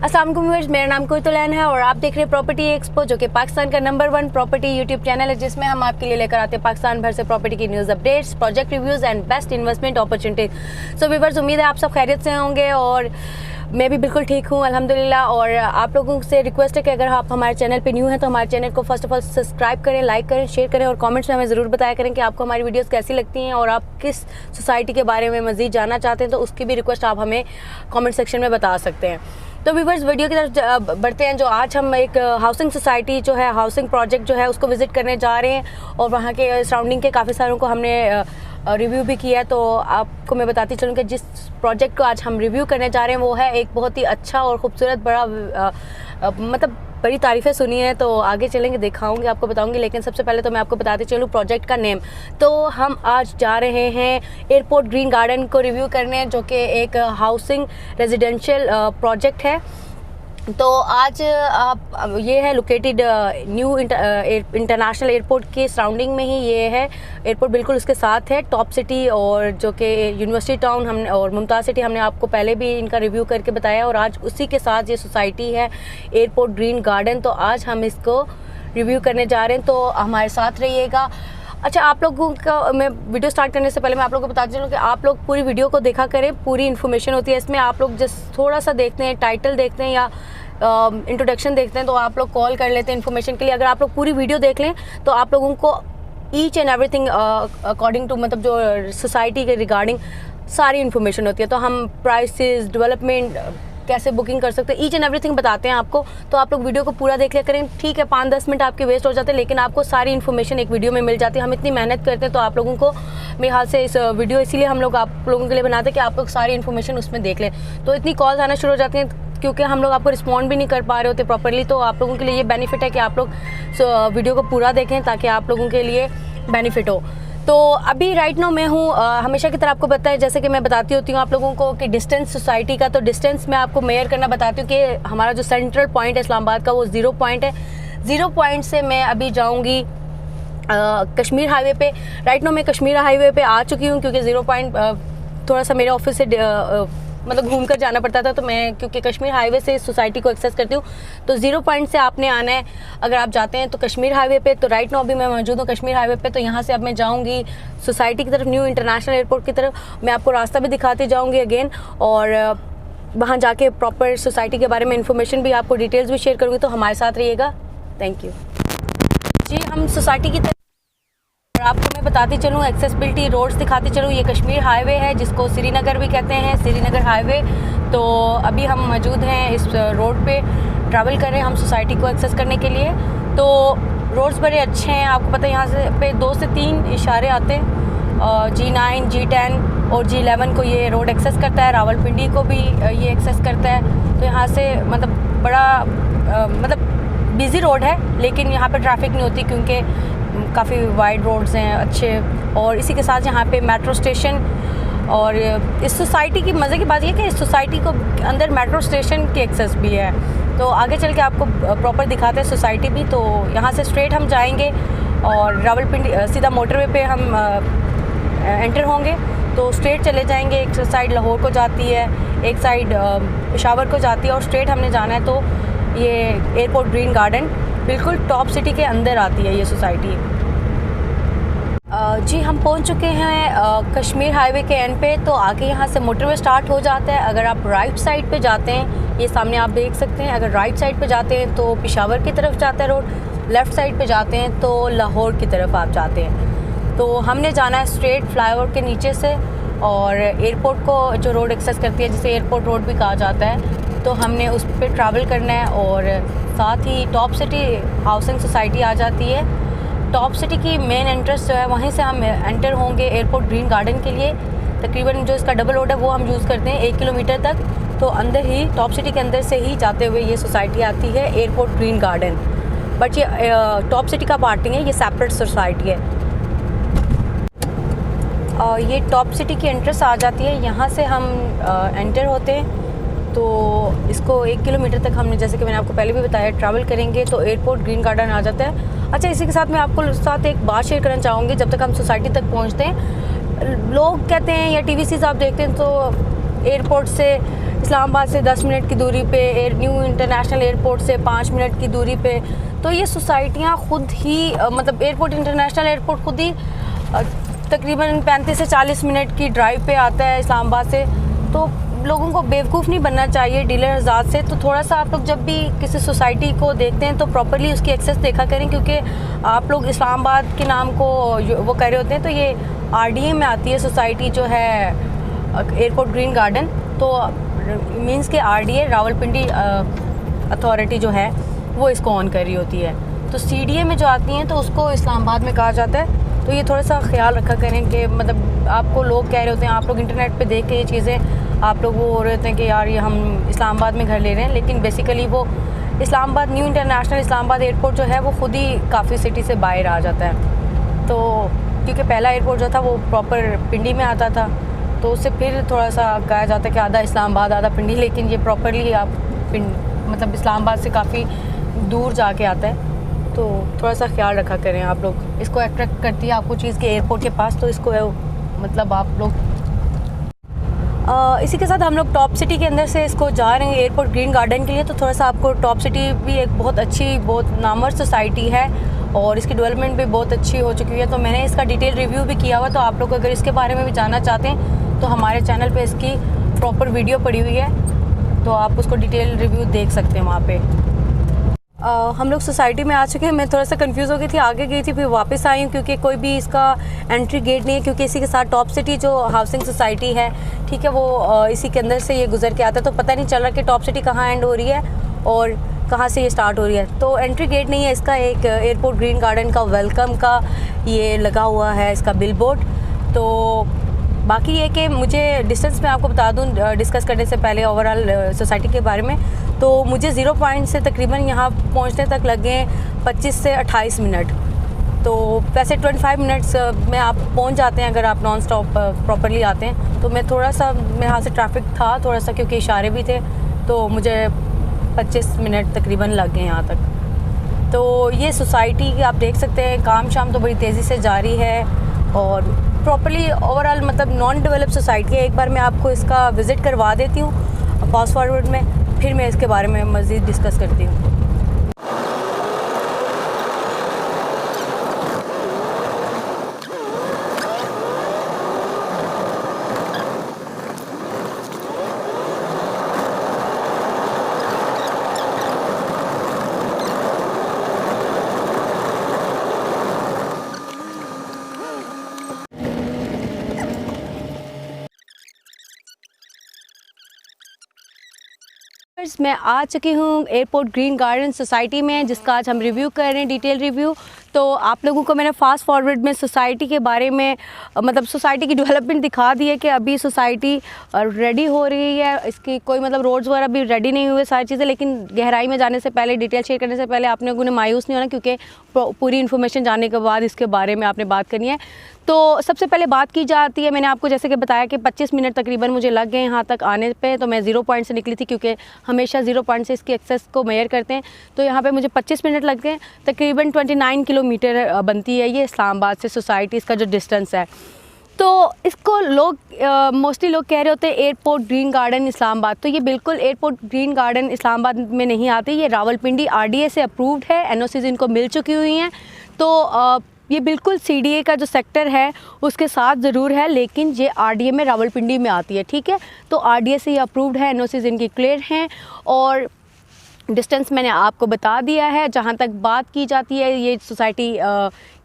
अस्सलाम वालेकुम व्यूअर्स, मेरा नाम कुर्तुलैन है और आप देख रहे हैं प्रॉपर्टी एक्सपो, जो कि पाकिस्तान का नंबर 1 प्रॉपर्टी यूट्यूब चैनल है, जिसमें हम आपके लिए लेकर आते हैं पाकिस्तान भर से प्रॉपर्टी की news updates, project reviews and best investment opportunities. So viewers, उम्मीद है आप सब खैरियत से होंगे और मैं भी बिल्कुल ठीक हूँ अल्हम्दुलिल्लाह। और आप लोगों से रिक्वेस्ट है कि अगर आप हमारे चैनल पे न्यू हैं तो हमारे चैनल को फर्स्ट ऑफ ऑल सब्सक्राइब करें, लाइक करें, शेयर करें और कमेंट्स में हमें ज़रूर बताया करें कि आपको हमारी वीडियोस कैसी लगती हैं और आप किस सोसाइटी के बारे में मज़ीद जानना चाहते हैं, तो उसकी भी रिक्वेस्ट आप हमें कमेंट सेक्शन में बता सकते हैं। तो व्यूअर्स, वीडियो की तरफ बढ़ते हैं। जो आज हम एक हाउसिंग सोसाइटी जो है, हाउसिंग प्रोजेक्ट जो है, उसको विज़िट करने जा रहे हैं और वहाँ के सराउंडिंग के काफ़ी सारों को हमने रिव्यू भी किया है। तो आपको मैं बताती चलूँ कि जिस प्रोजेक्ट को आज हम रिव्यू करने जा रहे हैं वो है एक बहुत ही अच्छा और ख़ूबसूरत बड़ा मतलब बड़ी तारीफ़ें सुनी है, तो आगे चलेंगे, दिखाऊंगी, आपको बताऊंगी। लेकिन सबसे पहले तो मैं आपको बताती चलूँ प्रोजेक्ट का नेम। तो हम आज जा रहे हैं एयरपोर्ट ग्रीन गार्डन को रिव्यू करने, जो कि एक हाउसिंग रेजिडेंशियल प्रोजेक्ट है। तो आज आप ये है लोकेटेड न्यू इंटरनेशनल एयरपोर्ट के सराउंडिंग में ही ये है एयरपोर्ट, बिल्कुल उसके साथ है टॉप सिटी और जो कि यूनिवर्सिटी टाउन हमने और मुमताज़ सिटी हमने आपको पहले भी इनका रिव्यू करके बताया, और आज उसी के साथ ये सोसाइटी है एयरपोर्ट ग्रीन गार्डन। तो आज हम इसको रिव्यू करने जा रहे हैं, तो हमारे साथ रहिएगा। अच्छा, आप लोगों का मैं वीडियो स्टार्ट करने से पहले मैं आप लोगों को बता चलूँ कि आप लोग पूरी वीडियो को देखा करें, पूरी इन्फॉर्मेशन होती है इसमें। आप लोग जस्ट थोड़ा सा देखते हैं, टाइटल देखते हैं या इंट्रोडक्शन देखते हैं, तो आप लोग कॉल कर लेते हैं इन्फॉर्मेशन के लिए। अगर आप लोग पूरी वीडियो देख लें तो आप लोगों को each and everything according to मतलब जो सोसाइटी के रिगार्डिंग सारी इन्फॉर्मेशन होती है। तो हम प्राइसेस, डेवलपमेंट, कैसे बुकिंग कर सकते हैं, ईच एंड एवरीथिंग बताते हैं आपको। तो आप लोग वीडियो को पूरा देख लिया करें। ठीक है, 5-10 मिनट आपके वेस्ट हो जाते हैं, लेकिन आपको सारी इन्फॉर्मेशन एक वीडियो में मिल जाती है। हम इतनी मेहनत करते हैं, तो आप लोगों को मेरे हाथ से इस वीडियो इसीलिए हम लोग आप लोगों के लिए बनाते हैं कि आप लोग सारी इन्फॉर्मेशन उसमें देख लें। तो इतनी कॉल्स आना शुरू हो जाती हैं क्योंकि हम लोग आपको रिस्पॉन्ड भी नहीं कर पा रहे होते प्रॉपरली। तो आप लोगों के लिए ये बेनिफिट है कि आप लोग वीडियो को पूरा देखें ताकि आप लोगों के लिए बेनिफिट हो। तो अभी राइट नाउ मैं हूँ हमेशा की तरह आपको पता है, जैसे कि मैं बताती होती हूँ आप लोगों को कि डिस्टेंस सोसाइटी का, तो डिस्टेंस मैं आपको मेजर करना बताती हूँ कि हमारा जो सेंट्रल पॉइंट है इस्लामाबाद का वो 0 पॉइंट है। 0 पॉइंट से मैं अभी जाऊँगी कश्मीर हाईवे पे। राइट नाउ मैं कश्मीर हाईवे पे आ चुकी हूँ क्योंकि 0 पॉइंट थोड़ा सा मेरे ऑफिस से मतलब घूम कर जाना पड़ता था, तो मैं क्योंकि कश्मीर हाईवे से इस सोसाइटी को एक्सेस करती हूँ। तो 0 पॉइंट से आपने आना है अगर आप जाते हैं तो कश्मीर हाईवे पे। तो राइट नाउ अभी मैं मौजूद हूँ कश्मीर हाईवे पे। तो यहाँ से अब मैं जाऊँगी सोसाइटी की तरफ, न्यू इंटरनेशनल एयरपोर्ट की तरफ। मैं आपको रास्ता भी दिखाती जाऊँगी अगेन, और वहाँ जाके प्रॉपर सोसाइटी के बारे में इंफॉर्मेशन भी, आपको डिटेल्स भी शेयर करूँगी। तो हमारे साथ रहिएगा। थैंक यू जी। हम सोसाइटी की तरफ आपको मैं बताती चलूँ, एक्सेसिबिलिटी रोड्स दिखाती चलूँ। ये कश्मीर हाईवे है जिसको श्रीनगर भी कहते हैं, श्रीनगर हाईवे। तो अभी हम मौजूद हैं इस रोड पे, ट्रैवल कर रहे हैं हम सोसाइटी को एक्सेस करने के लिए। तो रोड्स बड़े अच्छे हैं, आपको पता है यहाँ से पे 2 से 3 इशारे आते हैं। G9, G10 और G11 को ये रोड एक्सेस करता है, रावलपिंडी को भी ये एक्सेस करता है। तो यहाँ से मतलब बड़ा मतलब बिज़ी रोड है, लेकिन यहाँ पर ट्रैफिक नहीं होती क्योंकि काफ़ी वाइड रोड्स हैं अच्छे। और इसी के साथ यहाँ पे मेट्रो स्टेशन, और इस सोसाइटी की मज़े की बात यह है कि इस सोसाइटी को अंदर मेट्रो स्टेशन की एक्सेस भी है। तो आगे चल के आपको प्रॉपर दिखाते हैं सोसाइटी भी। तो यहाँ से स्ट्रेट हम जाएंगे और रावलपिंडी सीधा मोटरवे पे हम एंटर होंगे। तो स्ट्रेट चले जाएंगे, एक साइड लाहौर को जाती है, एक साइड पेशावर को जाती है, और स्ट्रेट हमने जाना है। तो ये एयरपोर्ट ग्रीन गार्डन बिल्कुल टॉप सिटी के अंदर आती है ये सोसाइटी। जी, हम पहुंच चुके हैं कश्मीर हाईवे के एंड पे। तो आगे यहाँ से मोटरवे स्टार्ट हो जाता है। अगर आप राइट साइड पे जाते हैं, ये सामने आप देख सकते हैं, अगर राइट साइड पे जाते हैं तो पेशावर की तरफ जाता है रोड, लेफ़्ट साइड पे जाते हैं तो लाहौर की तरफ आप जाते हैं। तो हमने जाना है स्ट्रेट फ्लाईओवर के नीचे से, और एयरपोर्ट को जो रोड एक्सेस करती है जिसे एयरपोर्ट रोड भी कहा जाता है, तो हमने उस पर ट्रैवल करना है। और साथ ही टॉप सिटी हाउसिंग सोसाइटी आ जाती है। टॉप सिटी की मेन एंट्रेंस जो है वहीं से हम एंटर होंगे एयरपोर्ट ग्रीन गार्डन के लिए। तकरीबन जो इसका डबल रोड है वो हम यूज़ करते हैं 1 किलोमीटर तक। तो अंदर ही टॉप सिटी के अंदर से ही जाते हुए ये सोसाइटी आती है एयरपोर्ट ग्रीन गार्डन। बट ये टॉप सिटी का पार्ट नहीं है, ये सेपरेट सोसाइटी है। ये टॉप सिटी की एंट्रेंस आ जाती है, यहाँ से हम एंटर होते हैं। तो इसको 1 किलोमीटर तक हमने, जैसे कि मैंने आपको पहले भी बताया, ट्रैवल करेंगे तो एयरपोर्ट ग्रीन गार्डन आ जाता है। अच्छा, इसी के साथ मैं आपको साथ एक बात शेयर करना चाहूँगी। जब तक हम सोसाइटी तक पहुँचते हैं, लोग कहते हैं या TVCs आप देखते हैं तो एयरपोर्ट से इस्लामाबाद से 10 मिनट की दूरी पे, न्यू इंटरनेशनल एयरपोर्ट से 5 मिनट की दूरी पे। तो ये सोसाइटियाँ खुद ही मतलब एयरपोर्ट, इंटरनेशनल एयरपोर्ट खुद ही तकरीबन 35 से 40 मिनट की ड्राइव पे आता है इस्लामाबाद से। तो लोगों को बेवकूफ़ नहीं बनना चाहिए डीलर हज़ात से। तो थोड़ा सा आप लोग जब भी किसी सोसाइटी को देखते हैं तो प्रॉपरली उसकी एक्सेस देखा करें, क्योंकि आप लोग इस्लामाबाद के नाम को वो कर रहे होते हैं। तो ये RDA में आती है सोसाइटी जो है एयरपोर्ट ग्रीन गार्डन। तो मींस के RDA रावलपिंडी अथॉरिटी जो है वो इसको ऑन कर रही होती है। तो CDA में जो आती हैं तो उसको इस्लामाबाद में कहा जाता है। तो ये थोड़ा सा ख्याल रखा करें कि मतलब आपको लोग कह रहे होते हैं, आप लोग इंटरनेट पे देख के ये चीज़ें आप लोग वो हो रहे होते हैं कि यार ये हम इस्लामाबाद में घर ले रहे हैं, लेकिन बेसिकली वो Islamabad new international Islamabad airport जो है वो खुद ही काफ़ी सिटी से बाहर आ जाता है। तो क्योंकि पहला एयरपोर्ट जो था वो प्रॉपर पिंडी में आता था, तो उससे फिर थोड़ा सा कहा जाता है कि आधा इस्लामाबाद आधा पिंडी, लेकिन ये प्रॉपरली आप मतलब इस्लामाबाद से काफ़ी दूर जाके आता है। तो थोड़ा सा ख्याल रखा करें आप लोग। इसको अट्रैक्ट करती है आपको चीज़ के एयरपोर्ट के पास, तो इसको मतलब आप लोग इसी के साथ हम लोग टॉप सिटी के अंदर से इसको जा रहे हैं एयरपोर्ट ग्रीन गार्डन के लिए। तो थोड़ा सा आपको टॉप सिटी भी एक बहुत अच्छी, बहुत नामवर सोसाइटी है और इसकी डेवलपमेंट भी बहुत अच्छी हो चुकी है। तो मैंने इसका डिटेल रिव्यू भी किया हुआ, तो आप लोग अगर इसके बारे में भी जानना चाहते हैं तो हमारे चैनल पे इसकी प्रॉपर वीडियो पड़ी हुई है, तो आप उसको डिटेल रिव्यू देख सकते हैं वहाँ पे। हम लोग सोसाइटी में आ चुके हैं। मैं थोड़ा सा कंफ्यूज हो गई थी, आगे गई थी फिर वापस आई हूँ, क्योंकि कोई भी इसका एंट्री गेट नहीं है। क्योंकि इसी के साथ टॉप सिटी जो हाउसिंग सोसाइटी है, ठीक है, वो इसी के अंदर से ये गुजर के आता है। तो पता नहीं चल रहा कि टॉप सिटी कहाँ एंड हो रही है और कहाँ से ये स्टार्ट हो रही है। तो एंट्री गेट नहीं है इसका, एक एयरपोर्ट ग्रीन गार्डन का वेलकम का ये लगा हुआ है इसका बिलबोर्ड। तो बाकी ये कि मुझे डिस्टेंस में आपको बता दूं डिस्कस करने से पहले ओवरऑल सोसाइटी के बारे में, तो मुझे 0 पॉइंट से तकरीबन यहाँ पहुँचने तक लगे 25 से 28 मिनट। तो वैसे 25 मिनट्स में आप पहुँच जाते हैं अगर आप नॉन स्टॉप प्रॉपरली आते हैं। तो मैं थोड़ा सा, मेरे यहाँ से ट्रैफिक था थोड़ा सा क्योंकि इशारे भी थे, तो मुझे 25 मिनट तकरीबन लग गए यहाँ तक। तो ये सोसाइटी आप देख सकते हैं काम शाम तो बड़ी तेज़ी से जारी है और प्रॉपरली ओवरऑल मतलब नॉन डेवलप सोसाइटी है। एक बार मैं आपको इसका विज़िट करवा देती हूँ फास्ट फॉरवर्ड में, फिर मैं इसके बारे में मज़ीद डिस्कस करती हूँ। मैं आ चुकी हूँ एयरपोर्ट ग्रीन गार्डन सोसाइटी में, जिसका आज हम रिव्यू कर रहे हैं, डिटेल रिव्यू। तो आप लोगों को मैंने फास्ट फॉरवर्ड में सोसाइटी के बारे में मतलब सोसाइटी की डेवलपमेंट दिखा दी है कि अभी सोसाइटी रेडी हो रही है। इसकी कोई मतलब रोड्स वगैरह भी रेडी नहीं हुए सारी चीज़ें, लेकिन गहराई में जाने से पहले, डिटेल शेयर करने से पहले आप लोगों ने मायूस नहीं होना, क्योंकि पूरी इन्फॉर्मेशन जानने के बाद इसके बारे में आपने बात करनी है। तो सबसे पहले बात की जाती है, मैंने आपको जैसे कि बताया कि 25 मिनट तकरीबन मुझे लग गए यहाँ तक आने पे। तो मैं 0 पॉइंट से निकली थी, क्योंकि हमेशा 0 पॉइंट से इसकी एक्सेस को मेजर करते हैं। तो यहाँ पे मुझे 25 मिनट लग गए। तकरीबन 29 किलोमीटर बनती है ये इस्लामाबाद से सोसाइटी, इसका जो डिस्टेंस है। तो इसको लोग मोस्टली लोग कह रहे होते हैं एयरपोर्ट ग्रीन गार्डन इस्लामाबाद। तो ये बिल्कुल एयरपोर्ट ग्रीन गार्डन इस्लामाबाद में नहीं आती, ये रावलपिंडी RDA से अप्रूव्ड है, NOCs इनको मिल चुकी हुई हैं। तो ये बिल्कुल CDA का जो सेक्टर है उसके साथ ज़रूर है, लेकिन ये RDA में रावलपिंडी में आती है, ठीक है। तो RDA से ये अप्रूव्ड है, NOCs इनकी क्लियर हैं और डिस्टेंस मैंने आपको बता दिया है। जहाँ तक बात की जाती है ये सोसाइटी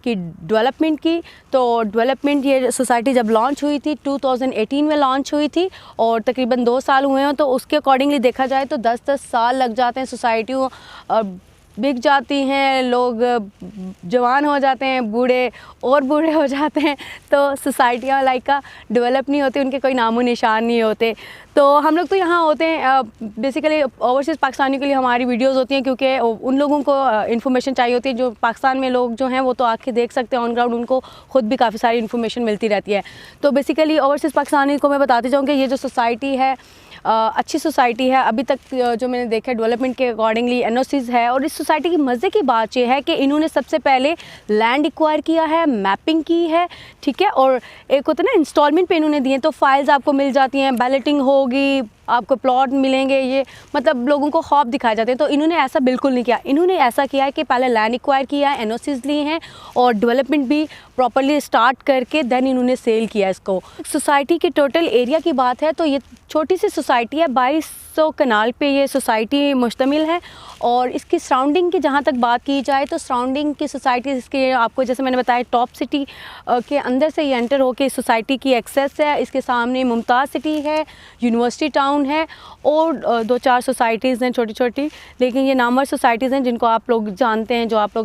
की डेवलपमेंट की, तो डेवलपमेंट ये सोसाइटी जब लॉन्च हुई थी 2018 में लॉन्च हुई थी और तकरीबन 2 साल हुए हैं। तो उसके अकॉर्डिंगली देखा जाए तो 10-10 साल लग जाते हैं, सोसाइटियों बिक जाती हैं, लोग जवान हो जाते हैं, बूढ़े और बूढ़े हो जाते हैं। तो सोसाइटियाँ लाइक का डेवलप नहीं होती, उनके कोई नामो निशान नहीं होते। तो हम लोग तो यहाँ होते हैं बेसिकली ओवरसीज़ पाकिस्तानी के लिए हमारी वीडियोस होती हैं, क्योंकि उन लोगों को इन्फॉर्मेशन चाहिए होती है जो पाकिस्तान में लोग जो हैं वो तो आके देख सकते हैं ऑन ग्राउंड, उनको खुद भी काफ़ी सारी इन्फॉर्मेशन मिलती रहती है। तो बेसिकली ओवरसीज़ पाकिस्तानी को मैं बताती जाऊँ कि ये जो सोसाइटी है अच्छी सोसाइटी है। अभी तक जो मैंने देखा डेवलपमेंट के अकॉर्डिंगली NOCs है। और इस सोसाइटी की मज़े की बात यह है कि इन्होंने सबसे पहले लैंड एक्वायर किया है, मैपिंग की है, ठीक है, और एक होता है ना इंस्टॉलमेंट पे इन्होंने दिए, तो फाइल्स आपको मिल जाती हैं, बैलेटिंग होगी, आपको प्लॉट मिलेंगे, ये मतलब लोगों को ख्वाब दिखाए जाते हैं। तो इन्होंने ऐसा बिल्कुल नहीं किया। इन्होंने ऐसा किया है कि पहले लैंड एक्वायर किया है, एनओसीज ली हैं और डेवलपमेंट भी प्रॉपर्ली स्टार्ट करके देन इन्होंने सेल किया इसको। सोसाइटी के टोटल एरिया की बात है तो ये छोटी सी सोसाइटी है, 2200 कनाल पे ये सोसाइटी मुश्तमिल है। और इसकी सराउंडिंग की जहाँ तक बात की जाए तो सराउंडिंग की सोसाइटी इसके आपको जैसे मैंने बताया टॉप सिटी के अंदर से ये एंटर होकर सोसाइटी की एक्सेस है। इसके सामने मुमताज़ सिटी है, यूनिवर्सिटी टाउन है और 2-4 सोसाइटीज़ हैं छोटी छोटी, लेकिन ये नामवर सोसाइटीज़ हैं जिनको आप लोग जानते हैं, जो आप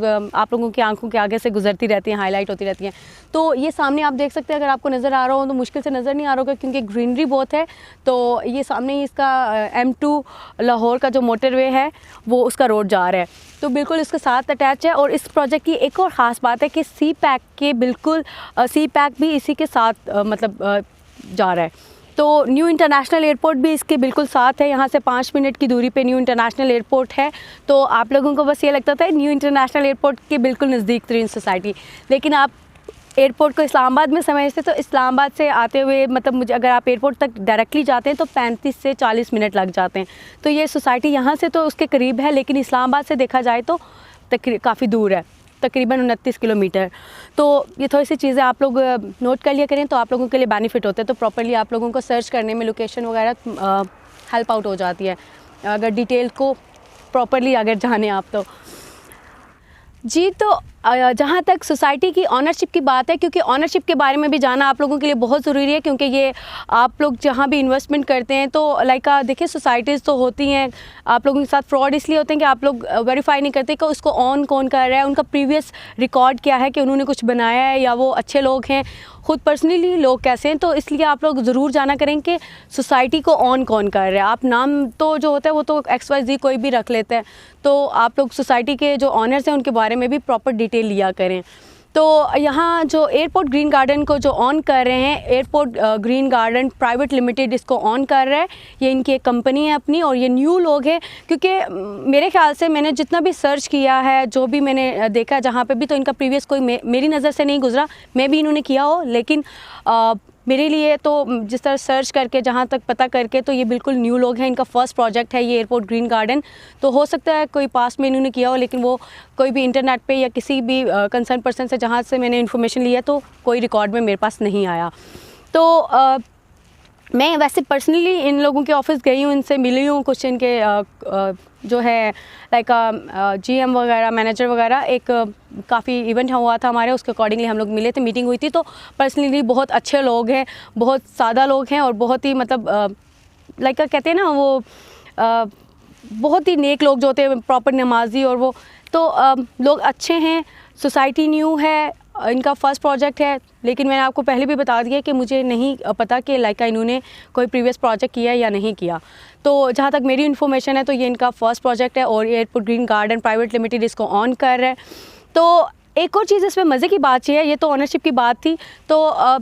लोगों की आंखों के आगे से गुजरती रहती हैं, हाईलाइट होती रहती हैं। तो ये सामने आप देख सकते हैं, अगर आपको नज़र आ रहा हो तो मुश्किल से नज़र नहीं आ रहा होगा क्योंकि ग्रीनरी बहुत है। तो ये सामने ही इसका M2 लाहौर का जो मोटरवे है वो उसका रोड जा रहा है, तो बिल्कुल इसके साथ अटैच है। और इस प्रोजेक्ट की एक और ख़ास बात है कि सी पैक के बिल्कुल सी पैक भी इसी के साथ जा रहा है। तो न्यू इंटरनेशनल एयरपोर्ट भी इसके बिल्कुल साथ है, यहाँ से 5 मिनट की दूरी पे न्यू इंटरनेशनल एयरपोर्ट है। तो आप लोगों को बस ये लगता था न्यू इंटरनेशनल एयरपोर्ट के बिल्कुल नज़दीक तरीन सोसाइटी, लेकिन आप एयरपोर्ट को इस्लामाबाद में समझते तो इस्लामाबाद से आते हुए मतलब मुझे अगर आप एयरपोर्ट तक डायरेक्टली जाते हैं तो 35 से 40 मिनट लग जाते हैं। तो ये सोसाइटी यहाँ से तो उसके करीब है, लेकिन इस्लामाबाद से देखा जाए तो काफ़ी दूर है, तकरीबन 29 किलोमीटर। तो ये थोड़ी सी चीज़ें आप लोग नोट कर लिया करें तो आप लोगों के लिए बेनिफिट होते हैं। तो प्रॉपर्ली आप लोगों को सर्च करने में लोकेशन वगैरह हेल्प आउट हो जाती है अगर डिटेल को प्रॉपर्ली अगर जाने आप तो। जी, तो जहाँ तक सोसाइटी की ऑनरशिप की बात है, क्योंकि ऑनरशिप के बारे में भी जानना आप लोगों के लिए बहुत ज़रूरी है, क्योंकि ये आप लोग जहाँ भी इन्वेस्टमेंट करते हैं तो लाइक देखिए सोसाइटीज़ तो होती हैं, आप लोगों के साथ फ्रॉड इसलिए होते हैं कि आप लोग वेरीफाई नहीं करते कि उसको ऑन कौन कर रहा है, उनका प्रीवियस रिकॉर्ड क्या है कि उन्होंने कुछ बनाया है या वो अच्छे लोग हैं, खुद पर्सनली लोग कैसे हैं। तो इसलिए आप लोग ज़रूर जाना करें कि सोसाइटी को ऑन कौन कर रहा है। आप नाम तो जो होता है वो तो XYZ कोई भी रख लेते हैं, तो आप लोग सोसाइटी के जो ऑनर्स हैं उनके बारे में भी प्रॉपर डिटेल लिया करें। तो यहाँ जो एयरपोर्ट ग्रीन गार्डन को जो ऑन कर रहे हैं, airport green garden private limited इसको ऑन कर रहा है। ये इनकी एक कंपनी है अपनी और ये न्यू लोग हैं, क्योंकि मेरे ख्याल से मैंने जितना भी सर्च किया है, जो भी मैंने देखा जहाँ पे भी, तो इनका प्रीवियस कोई मेरी नज़र से नहीं गुजरा, मे भी इन्होंने किया हो, लेकिन मेरे लिए तो जिस तरह सर्च करके जहाँ तक पता करके तो ये बिल्कुल न्यू लोग हैं। इनका फर्स्ट प्रोजेक्ट है ये एयरपोर्ट ग्रीन गार्डन। तो हो सकता है कोई पास में इन्होंने किया हो, लेकिन वो कोई भी इंटरनेट पे या किसी भी कंसर्न पर्सन से जहाँ से मैंने इन्फॉर्मेशन लिया तो कोई रिकॉर्ड में मेरे पास नहीं आया। तो मैं वैसे पर्सनली इन लोगों के ऑफिस गई हूँ, इनसे मिली हूँ, कुछ इनके जो है लाइक GM वगैरह, मैनेजर वगैरह, एक काफ़ी इवेंट हुआ था हमारे, उसके अकॉर्डिंगली हम लोग मिले थे, मीटिंग हुई थी। तो पर्सनली बहुत अच्छे लोग हैं, बहुत सादा लोग हैं और बहुत ही मतलब लाइक कहते हैं ना वो बहुत ही नेक लोग जो होते हैं, प्रॉपर नमाजी, और वो तो लोग अच्छे हैं। सोसाइटी न्यू है, इनका फर्स्ट प्रोजेक्ट है, लेकिन मैंने आपको पहले भी बता दिया कि मुझे नहीं पता कि लाइक इन्होंने कोई प्रीवियस प्रोजेक्ट किया या नहीं किया। तो जहाँ तक मेरी इन्फॉर्मेशन है तो ये इनका फर्स्ट प्रोजेक्ट है और airport green garden private limited इसको ऑन कर रहा है। तो एक और चीज़ इसमें मज़े की बात ये है, ये तो ऑनरशिप की बात थी। तो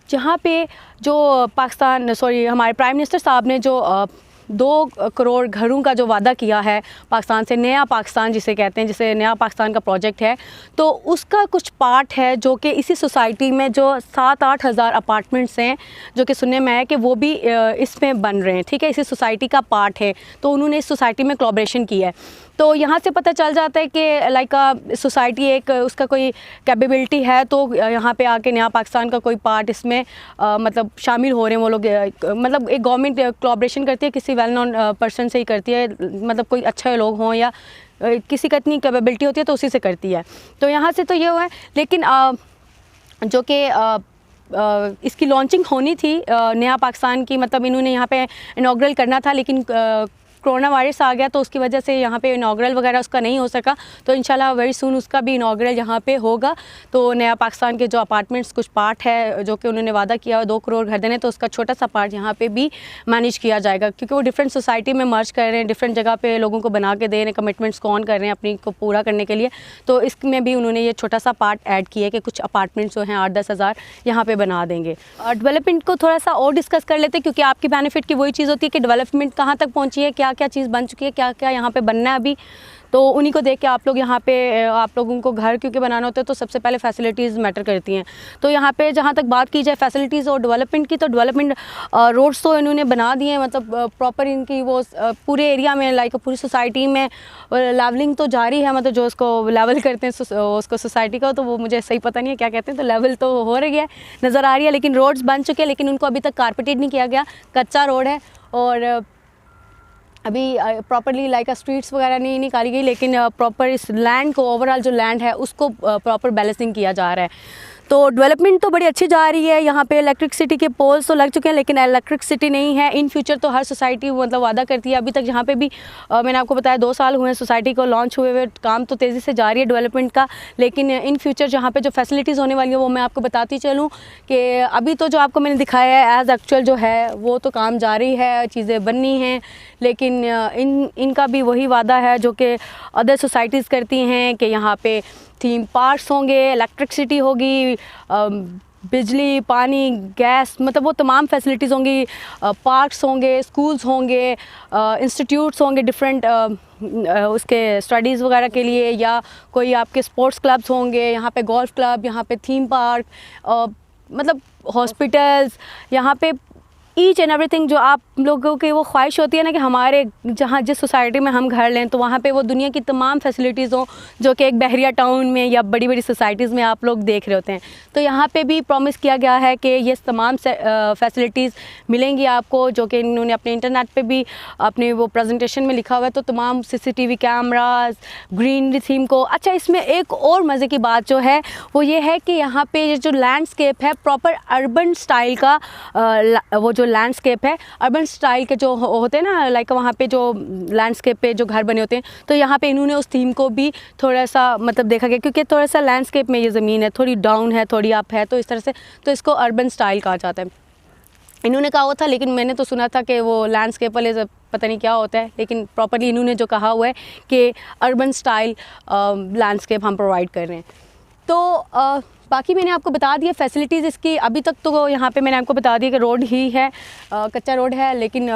जहाँ पे जो हमारे प्राइम मिनिस्टर साहब ने जो 2 करोड़ घरों का जो वादा किया है पाकिस्तान से, नया पाकिस्तान जिसे कहते हैं, जिसे नया पाकिस्तान का प्रोजेक्ट है, तो उसका कुछ पार्ट है जो कि इसी सोसाइटी में जो 7-8 हज़ार अपार्टमेंट्स हैं, जो कि सुनने में आया कि वो भी इसमें बन रहे हैं, ठीक है, इसी सोसाइटी का पार्ट है। तो उन्होंने इस सोसाइटी में कोलैबोरेशन किया है। तो यहाँ से पता चल जाता है कि लाइक सोसाइटी एक उसका कोई कैपेबिलिटी है, तो यहाँ पे आके नया पाकिस्तान का कोई पार्ट इसमें मतलब शामिल हो रहे हैं वो लोग। मतलब एक गवर्नमेंट कोलैबोरेशन करती है, किसी वेल नोन पर्सन से ही करती है, मतलब कोई अच्छे लोग हों या किसी का इतनी कैपेबिलिटी होती है तो उसी से करती है। तो यहाँ से तो ये हुआ है, लेकिन जो कि इसकी लॉन्चिंग होनी थी नया पाकिस्तान की, मतलब इन्होंने यहाँ पे इनॉग्रल करना था, लेकिन कोरोना वायरस आ गया तो उसकी वजह से यहाँ पे इनॉग्रल वगैरह उसका नहीं हो सका। तो इंशाल्लाह वेरी सून उसका भी इनॉग्रल यहाँ पे होगा। तो नया पाकिस्तान के जो अपार्टमेंट्स कुछ पार्ट है जो कि उन्होंने वादा किया 2 करोड़ घर देने, तो उसका छोटा सा पार्ट यहाँ पे भी मैनेज किया जाएगा, क्योंकि वो डिफरेंट सोसाइटी में मर्ज कर रहे हैं, डिफरेंट जगह पे लोगों को बना के दे रहे हैं, कमिटमेंट्स को ऑन कर रहे हैं अपनी को पूरा करने के लिए। तो इसमें भी उन्होंने ये छोटा सा पार्ट ऐड किया है कि कुछ अपार्टमेंट्स जो हैं 8-10 हज़ार यहाँ पर बना देंगे। डेवलपमेंट को थोड़ा सा और डिस्कस कर लेते हैं, क्योंकि आपकी बेनिफिट की वही चीज़ होती है कि डेवलपमेंट कहाँ तक पहुँची है, क्या क्या चीज़ बन चुकी है, क्या क्या यहाँ पे बनना है अभी। तो उन्हीं को देख के आप लोग यहाँ पे आप लोगों को घर क्योंकि बनाना होता है तो सबसे पहले फैसिलिटीज़ मैटर करती हैं। तो यहाँ पे जहाँ तक बात की जाए फैसिलिटीज़ और डेवलपमेंट की, तो डेवलपमेंट रोड्स तो इन्होंने बना दिए हैं, मतलब प्रॉपर इनकी वो पूरे एरिया में लाइक पूरी सोसाइटी में लेवलिंग तो जारी है, मतलब जो उसको लेवल करते हैं उसको सोसाइटी का, तो वो मुझे सही पता नहीं है क्या कहते हैं, तो लेवल तो हो रही है, नज़र आ रही है, लेकिन रोड्स बन चुके हैं, लेकिन उनको अभी तक कारपेटेड नहीं किया गया, कच्चा रोड है। और अभी प्रॉपरली लाइक स्ट्रीट्स वगैरह नहीं निकाली गई, लेकिन प्रॉपर इस लैंड को ओवरऑल जो लैंड है उसको प्रॉपर बैलेंसिंग किया जा रहा है। तो डेवलपमेंट तो बड़ी अच्छी जा रही है। यहाँ पे इलेक्ट्रिसिटी के पोल्स तो लग चुके हैं, लेकिन इलेक्ट्रिसिटी नहीं है। इन फ्यूचर तो हर सोसाइटी मतलब वादा करती है। अभी तक यहाँ पे भी मैंने आपको बताया 2 साल हुए हैं सोसाइटी को लॉन्च हुए हुए, काम तो तेज़ी से जारी है डेवलपमेंट का, लेकिन इन फ्यूचर जहाँ पे जो फैसिलिटीज़ होने वाली है वो मैं आपको बताती चलूँ कि अभी तो जो आपको मैंने दिखाया है एज़ एक्चुअल जो है वो तो काम जारी है, चीज़ें बननी हैं, लेकिन इनका भी वही वादा है जो कि अदर सोसाइटीज़ करती हैं कि यहाँ पे थीम पार्क्स होंगे, इलेक्ट्रिसिटी होगी, बिजली, पानी, गैस, मतलब वो तमाम फैसिलिटीज़ होंगी, पार्क्स होंगे, स्कूल्स होंगे, इंस्टीट्यूट्स होंगे डिफरेंट उसके स्टडीज़ वगैरह के लिए, या कोई आपके स्पोर्ट्स क्लब्स होंगे, यहाँ पे गोल्फ क्लब, यहाँ पे थीम पार्क, मतलब हॉस्पिटल्स, यहाँ पे ईच एंड एवरीथिंग जो आप लोगों की वो ख्वाहिश होती है ना कि हमारे जहाँ जिस सोसाइटी में हम घर लें तो वहाँ पे वो दुनिया की तमाम फैसिलिटीज़ हों जो कि एक बहरिया टाउन में या बड़ी बड़ी सोसाइटीज़ में आप लोग देख रहे होते हैं। तो यहाँ पे भी प्रॉमिस किया गया है कि ये तमाम फैसिलिटीज़ मिलेंगी आपको, जो कि इन्होंने अपने इंटरनेट पे भी अपने वो प्रेजेंटेशन में लिखा हुआ है। तो तमाम CCTV कैमराज, ग्रीनरी थीम को। अच्छा, इसमें एक और मज़े की बात जो है वो ये है कि यहाँ पे जो लैंडस्केप है प्रॉपर अर्बन स्टाइल का, वो जो लैंडस्केप है अर्बन स्टाइल के जो होते हैं ना, लाइक वहाँ पे जो लैंडस्केप पे जो घर बने होते हैं, तो यहाँ पे इन्होंने उस थीम को भी थोड़ा सा मतलब देखा गया, क्योंकि थोड़ा सा लैंडस्केप में ये ज़मीन है, थोड़ी डाउन है, थोड़ी अप है, तो इस तरह से तो इसको अर्बन स्टाइल कहा जाता है। इन्होंने कहा हुआ था, लेकिन मैंने तो सुना था कि वो लैंडस्केप वाले पता नहीं क्या होता है, लेकिन प्रॉपरली इन्होंने जो कहा हुआ है कि अर्बन स्टाइल लैंडस्केप हम प्रोवाइड कर रहे हैं। तो बाकी मैंने आपको बता दिया फैसिलिटीज़ इसकी। अभी तक तो यहाँ पे मैंने आपको बता दिया कि रोड ही है, कच्चा रोड है, लेकिन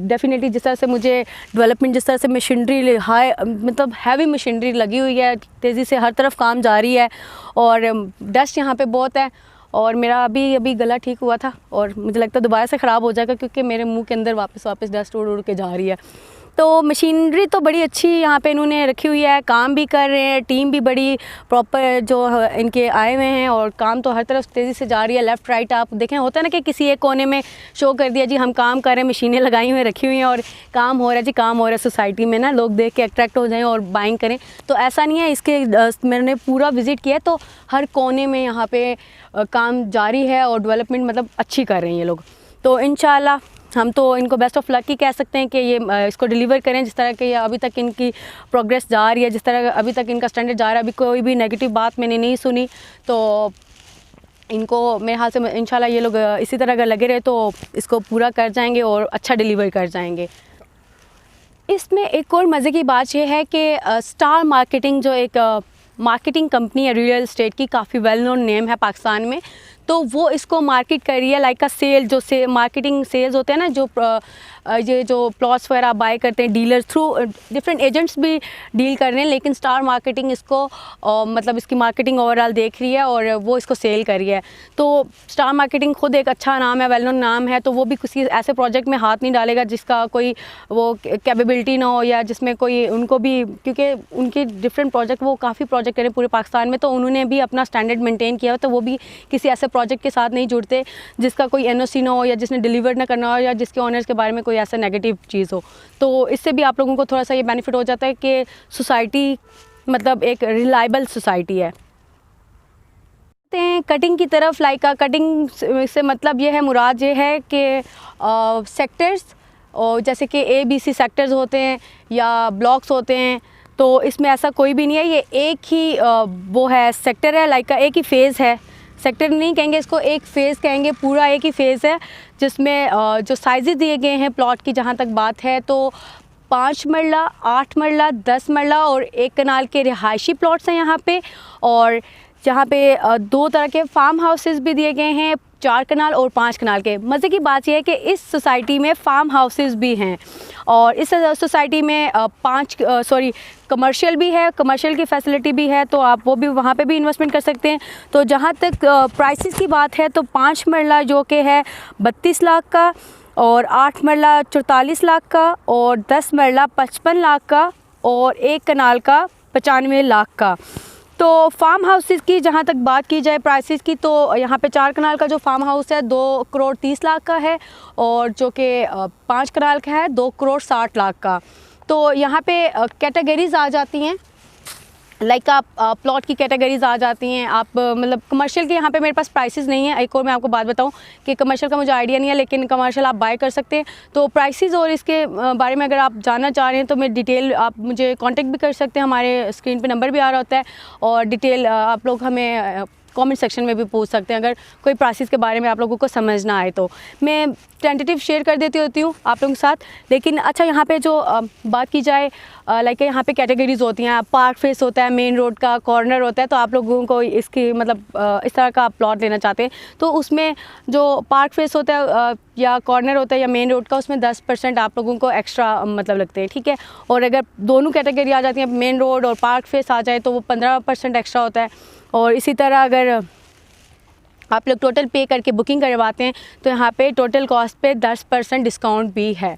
डेफिनेटली जिस तरह से मुझे डेवलपमेंट, जिस तरह से मशीनरी हाई मतलब हैवी मशीनरी लगी हुई है, तेज़ी से हर तरफ काम जारी है, और डस्ट यहाँ पे बहुत है, और मेरा अभी गला ठीक हुआ था और मुझे लगता है दोबारा से ख़राब हो जाएगा, क्योंकि मेरे मुंह के अंदर वापस डस्ट उड़ के जा रही है। तो मशीनरी तो बड़ी अच्छी यहाँ पे इन्होंने रखी हुई है, काम भी कर रहे हैं, टीम भी बड़ी प्रॉपर जो इनके आए हुए हैं, और काम तो हर तरफ तेज़ी से जा रही है। लेफ़्ट राइट आप देखें, होता है ना कि किसी एक कोने में शो कर दिया जी हम काम कर रहे हैं, मशीनें लगाई हुई रखी हुई हैं और काम हो रहा है जी, काम हो रहा है सोसाइटी में ना, लोग देख के अट्रैक्ट हो जाएं और बाइंग करें। तो ऐसा नहीं है। इसके मैंने पूरा विज़िट किया तो हर कोने में यहाँ पे काम जारी है और डेवलपमेंट मतलब अच्छी कर रहे हैं ये लोग। तो इंशाल्लाह हम तो इनको बेस्ट ऑफ लक ही कह सकते हैं कि ये इसको डिलीवर करें जिस तरह के अभी तक इनकी प्रोग्रेस जा रही है, जिस तरह अभी तक इनका स्टैंडर्ड जा रहा है। अभी कोई भी नेगेटिव बात मैंने नहीं सुनी, तो इनको मेरे हाल से इंशाल्लाह ये लोग इसी तरह अगर लगे रहे तो इसको पूरा कर जाएंगे और अच्छा डिलीवर कर जाएंगे। इसमें एक और मज़े की बात यह है कि स्टार मार्केटिंग जो एक मार्केटिंग कंपनी है रियल इस्टेट की, काफ़ी वेल नोन नेम है पाकिस्तान में, तो वो इसको मार्केट कर रही है लाइक का सेल, जो मार्केटिंग सेल्स होते हैं ना, जो ये जो प्लॉट्स वगैरह बाय करते हैं डीलर्स थ्रू, डिफरेंट एजेंट्स भी डील कर रहे हैं, लेकिन स्टार मार्केटिंग इसको मतलब इसकी मार्केटिंग ओवरऑल देख रही है और वो इसको सेल कर रही है। तो स्टार मार्केटिंग खुद एक अच्छा नाम है, वेल नोन नाम है, तो वो भी किसी ऐसे प्रोजेक्ट में हाथ नहीं डालेगा जिसका कोई वो कैपेबिलिटी ना हो, या जिसमें कोई उनको भी, क्योंकि उनके डिफरेंट प्रोजेक्ट वो काफ़ी प्रोजेक्ट करें पूरे पाकिस्तान में, तो उन्होंने भी अपना स्टैंडर्ड मेंटेन किया हो, तो वो भी किसी ऐसे प्रोजेक्ट के साथ नहीं जुड़ते जिसका कोई NOC ना हो, या जिसने डिलीवर ना करना हो, या जिसके ऑनर्स के बारे में कोई ऐसा नेगेटिव चीज़ हो। तो इससे भी आप लोगों को थोड़ा सा ये बेनिफिट हो जाता है कि सोसाइटी मतलब एक रिलायबल सोसाइटी है। कटिंग की तरफ, लाइक कटिंग से मतलब ये है, मुराद ये है कि सेक्टर्स, और जैसे कि ABC सेक्टर्स होते हैं या ब्लॉक्स होते हैं, तो इसमें ऐसा कोई भी नहीं है, ये एक ही वो है सेक्टर है, लाइक का एक ही फ़ेज़ है। सेक्टर नहीं कहेंगे इसको, एक फ़ेज़ कहेंगे, पूरा एक ही फ़ेज़ है जिसमें जो साइज़ेस दिए गए हैं प्लॉट की जहाँ तक बात है, तो 5 मरला, 8 मरला, 10 मरला और 1 कनाल के रिहायशी प्लॉट्स हैं यहाँ पे, और जहाँ पे 2 तरह के फार्म हाउसेस भी दिए गए हैं, 4 कनाल और 5 कनाल के। मज़े की बात यह है कि इस सोसाइटी में फार्म हाउसेस भी हैं और इस सोसाइटी में कमर्शियल भी है, कमर्शियल की फैसिलिटी भी है, तो आप वो भी वहाँ पे भी इन्वेस्टमेंट कर सकते हैं। तो जहाँ तक प्राइसेस की बात है तो 5 मरला जो कि है 32 लाख का और 8 मरला 44 लाख का और 10 मरला 55 लाख का और 1 कनाल का 95 लाख का। तो फार्म हाउसेस की जहाँ तक बात की जाए प्राइसेस की, तो यहाँ पे 4 कनाल का जो फार्म हाउस है 2 करोड़ 30 लाख का है और जो कि 5 कनाल का है 2 करोड़ 60 लाख का। तो यहाँ पे कैटेगरीज़ आ जाती हैं, लाइक आप प्लॉट की कैटेगरीज़ आ जाती हैं। आप मतलब कमर्शियल के यहाँ पे मेरे पास प्राइसेस नहीं है। एक और मैं आपको बात बताऊँ कि कमर्शियल का मुझे आइडिया नहीं है, लेकिन कमर्शियल आप बाय कर सकते हैं। तो प्राइसेस और इसके बारे में अगर आप जानना चाह रहे हैं तो मैं डिटेल आप मुझे कांटेक्ट भी कर सकते हैं, हमारे स्क्रीन पे नंबर भी आ रहा होता है और डिटेल आप लोग हमें कमेंट सेक्शन में भी पूछ सकते हैं अगर कोई प्राइसेस के बारे में आप लोगों को समझ ना आए तो। मैं टेंटेटिव शेयर कर देती होती हूँ आप लोगों के साथ। लेकिन अच्छा, यहाँ पे जो बात की जाए लाइक यहाँ पे कैटेगरीज होती हैं, पार्क फेस होता है, मेन रोड का कॉर्नर होता है। तो आप लोगों को इसकी मतलब इस तरह का आप प्लॉट लेना चाहते हैं तो उसमें जो पार्क फेस होता है या कॉर्नर होता है या मेन रोड का, उसमें 10% आप लोगों को एक्स्ट्रा मतलब लगते हैं, ठीक है। और अगर दोनों कैटेगरी आ जाती हैं, मेन रोड और पार्क फेस आ जाए, तो वो 15% एक्स्ट्रा होता है। और इसी तरह अगर आप लोग टोटल पे करके बुकिंग करवाते हैं तो यहाँ पे टोटल कॉस्ट पे 10% डिस्काउंट भी है।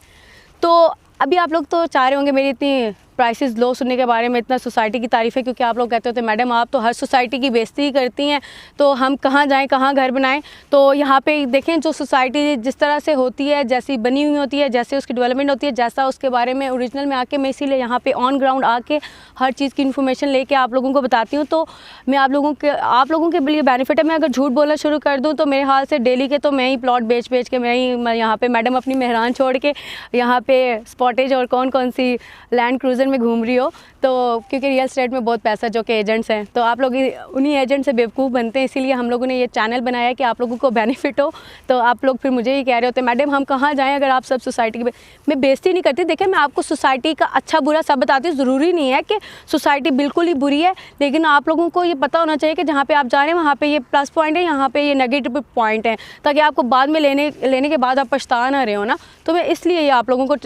तो अभी आप लोग तो चाह रहे होंगे मेरी इतनी प्राइसेस लो सुनने के बारे में, इतना सोसाइटी की तारीफ़ है, क्योंकि आप लोग कहते होते मैडम आप तो हर सोसाइटी की बेइज्जती ही करती हैं, तो हम कहाँ जाएं, कहाँ घर बनाएं। तो यहाँ पे देखें जो सोसाइटी जिस तरह से होती है, जैसी बनी हुई होती है, जैसे उसकी डेवलपमेंट होती है, जैसा उसके बारे में ओरिजिनल में आके मैं इसीलिए यहाँ पे ऑन ग्राउंड आके हर चीज़ की इन्फॉर्मेशन लेके आप लोगों को बताती हूँ। तो मैं आप लोगों के लिए बेनिफिट है। मैं अगर झूठ बोलना शुरू कर दूँ तो मेरे हाल से डेली के तो मैं ही प्लॉट बेच के मैं यहाँ पे मैडम अपनी मेहरान छोड़ के यहाँ पे स्पॉटेज और कौन सी लैंड क्रूज़र में घूम रही हो। तो क्योंकि रियल एस्टेट में बहुत पैसा जो कि एजेंट्स हैं, तो आप लोग उन्हीं एजेंट से बेवकूफ़ बनते हैं, इसीलिए हम लोगों ने ये चैनल बनाया है कि आप लोगों को बेनिफिट हो। तो आप लोग फिर मुझे ही कह रहे होते हैं मैडम हम कहाँ जाएं अगर आप सब सोसाइटी की। मैं बेइज्जती नहीं करती, देखिए मैं आपको सोसाइटी का अच्छा बुरा सब बताती हूँ। ज़रूरी नहीं है कि सोसाइटी बिल्कुल ही बुरी है, लेकिन आप लोगों को ये पता होना चाहिए कि जहाँ पर आप जा रहे हैं वहाँ पर ये प्लस पॉइंट है, यहाँ पर ये नेगेटिव पॉइंट है, ताकि आपको बाद में लेने के बाद आप पछता ना रहे हो ना। तो मैं इसलिए ये आप लोगों को